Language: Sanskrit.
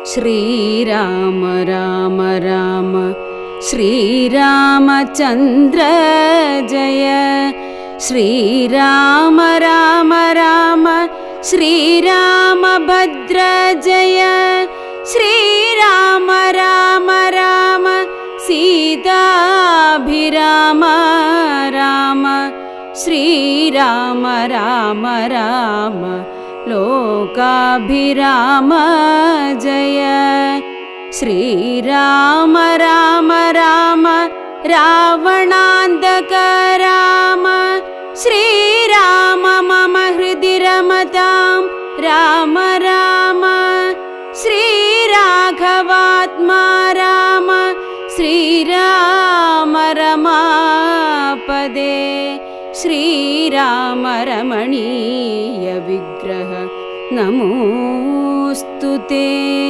श्रीराम राम राम श्रीरामचन्द्र जय। श्रीराम राम राम श्रीरामभद्र जय। श्रीराम राम राम सीताभिराम राम। श्रीराम राम राम लोकाभिराम जय। श्रीराम राम राम रावणान्तक राम। श्रीराम मम हृदि रमतां राम राम। श्रीराघवात्मा राम श्रीराम रमापदे। श्रीराम रमणीय विग्रह नमोऽस्तु ते।